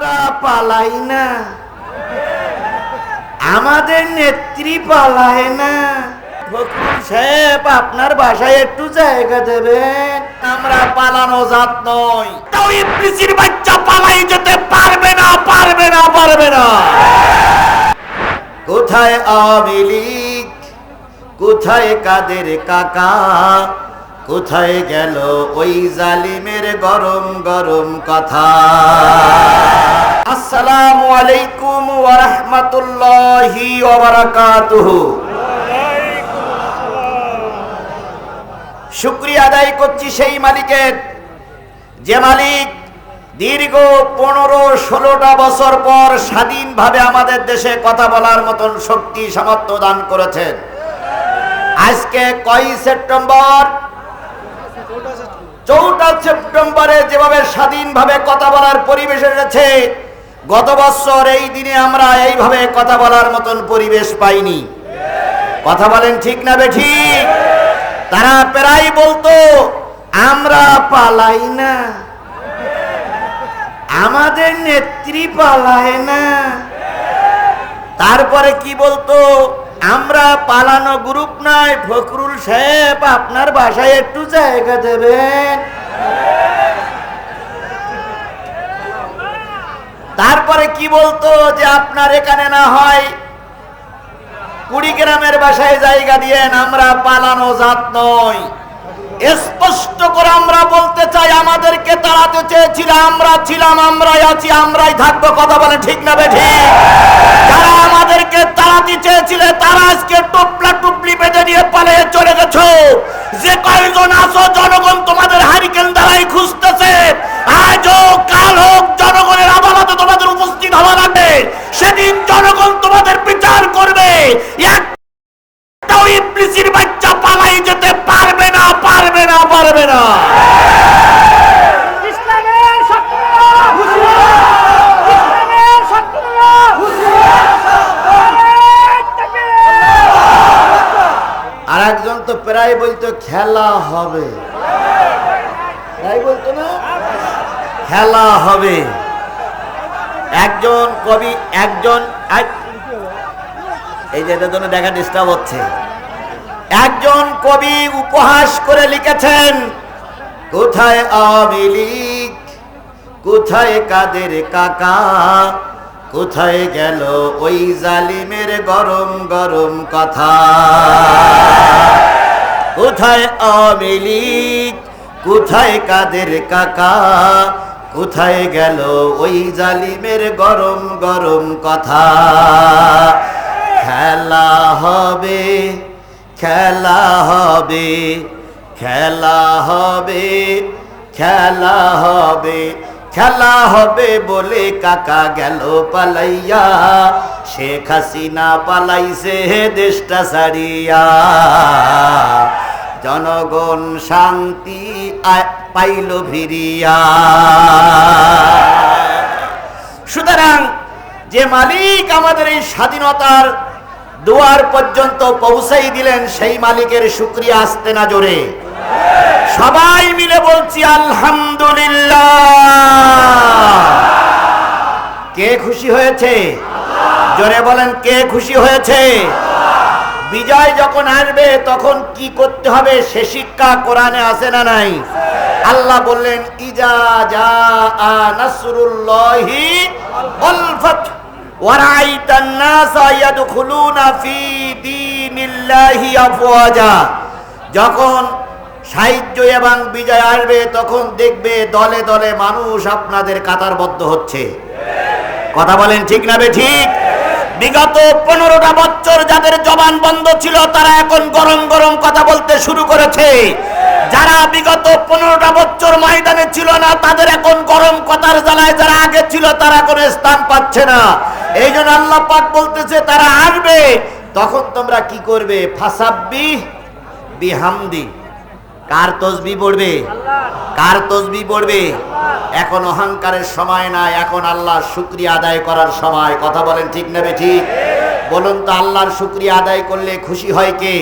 আমরা পালাই না, আমাদের নেত্রী পালায় না। ফখরুল সাহেব, আপনার বাসায় একটু জায়গা দেবেন? আমরা পালানো জাত নই। তাও ইবলিসের বাচ্চা পালাই যেতে পারবে না, পারবে না, পারবে না। কোথায় আওয়ামী লীগ, কোথায় কাদের কাকা, কোথায় গেল ওই জালিমের গরম গরম কথা? আসসালামু আলাইকুম ওয়া রাহমাতুল্লাহি ওয়া বারাকাতুহু। শুকরিয়া আদায় করছি সেই মালিকের, যে মালিক দীর্ঘ 15-16টা বছর পর স্বাধীনভাবে আমাদের দেশে কথা বলার মতন শক্তি সামর্থ্য দান করেছেন। আজকে কয় সেপ্টেম্বর? 4 সেপ্টেম্বরে যেভাবে স্বাধীনভাবে কথা বলার পরিবেশ এসেছে, গত বছর এই দিনে আমরা এইভাবে কথা বলার মতন পরিবেশ পাইনি। কথা বলেন ঠিক না বেঠিক? তারা প্রায় বলতো আমরা পালাই না, আমাদের নেত্রী পালায় না। তারপরে কি বলতো? আমরা পালানো গ্রুপ নয়। ফখরুল সাহেব, আপনার বাসায় একটু জায়গা দেবেন? তারপরে কি বলতো? যে আপনার এখানে না হয় কুড়িগ্রামের বাসায় জায়গা দিয়েন, আমরা পালানো জাত নই। স্পষ্ট করে আমরা বলতে চাই, আমাদেরকে তাড়াতে চেয়েছিল, আমরা ছিলাম, আমরাই আছি, আমরাই থাকবো। কথা বলে ঠিক না বেঠিক? যারা আমাদেরকে তাড়াতে চেয়েছিল তারা আজকে টুপলা টুপলি বেঁধে নিয়ে পালিয়ে চলে গেছো। যে কয়জন আছো, জনগণ তোমাদের হারিকেন দ্বারাই খুঁজতেছে। আজ হোক কাল হোক জনগণের আদালতে তোমাদের উপস্থিত হওয়া লাগবে। সেদিন জনগণ তোমাদের বিচার করবে। একটাও ইবলিসের বাচ্চা পালাই যেতে পারবে না, পারবে না, পারবে না। আর একজন তো প্রায় বলতো খেলা হবে, তাই বলতো না? খেলা হবে। একজন কবি, এই যে এটার জন্য দেখা ডিস্টার্ব হচ্ছে। একজন কবি উপহাস করে লিখেছেন, কোথায় আওয়ামী লীগ, কোথায় কাদের কাকা, কোথায় গেল ওই জালিমের গরম গরম কথা? কোথায় আওয়ামী লীগ, কোথায় কাদের কাকা, কোথায় গেল ওই জালিমের গরম গরম কথা? খেলা হবে, খেলা হবে, খেলা হবে, খেলা হবে, খেলা হবে বলে কাকা গেল পালাইয়া। শেখ হাসিনা পালাইছে দেশটা ছাড়িয়া। জনগণ শান্তি পাইল ফিরিয়া। সুতরাং যে মালিক আমাদের এই স্বাধীনতার দুয়ার পর্যন্ত পৌঁছাই দিলেন, সেই মালিকের শুকরিয়া আসতে না জোরে সবাই মিলে বলছি আলহামদুলিল্লাহ। কে খুশি হয়েছে? জোরে বলেন, কে খুশি হয়েছে? বিজয় যখন আসবে তখন কি করতে হবে সে শিক্ষা কোরআনে আছে না নাই? আল্লাহ বললেন, ইজা জাআ নাসরুল্লাহি ওয়াল ফাতহ ওয়া রাআইতান নাসা ইয়াদখুলুনা ফি দীনিল্লাহি আফওয়াজা। যখন সাহায্য এবং বিজয় আসবে তখন দেখবে দলে দলে মানুষ আপনাদের কাতারবদ্ধ হচ্ছে। কথা বলেন ঠিক না বেঠিক? বিগত 15টা বছর যাদের জবান বন্ধ ছিল তারা এখন গরম গরম কথা বলতে শুরু করেছে। যারা বিগত 15টা বছর ময়দানে ছিল না তাদের এখন গরম কথার জ্বালায় যারা আগে ছিল তারা এখন স্থান পাচ্ছে না। এই জন্য আল্লাহ পাক বলতেছে তারা আসবে, তখন তোমরা কি করবে? ফাসাব্বিহ বিহামদি। কার তসবিহ পড়বে? কার তসবিহ পড়বে? এখন অহংকারের সময় না, এখন আল্লাহর শুকরিয়া আদায় করার সময়। কথা বলেন ঠিক না বেঠিক? বলুন তো, আল্লাহর শুকরিয়া আদায় করলে খুশি হয় কে?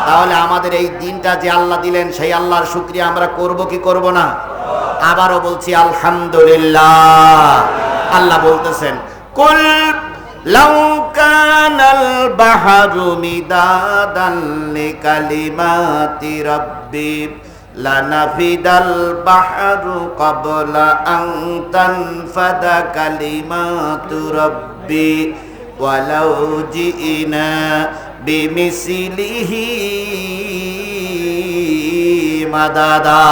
তাহলে আমাদের এই দিনটা যে আল্লাহ দিলেন সেই আল্লাহর শুকরিয়া আমরা করব কি করব না? আবারও বলছি আলহামদুলিল্লাহ। আল্লাহ বলতেছেন কুল লাউ কানাল বাহরু মিদাদান লিকালিমাতি রাব্বি লানাফিদাল বাহরু ক্বাবলা আন তানফাদা কালিমাতু রাব্বি ওয়ালাউ জিইনা বিমিসলিহি মাদাদা।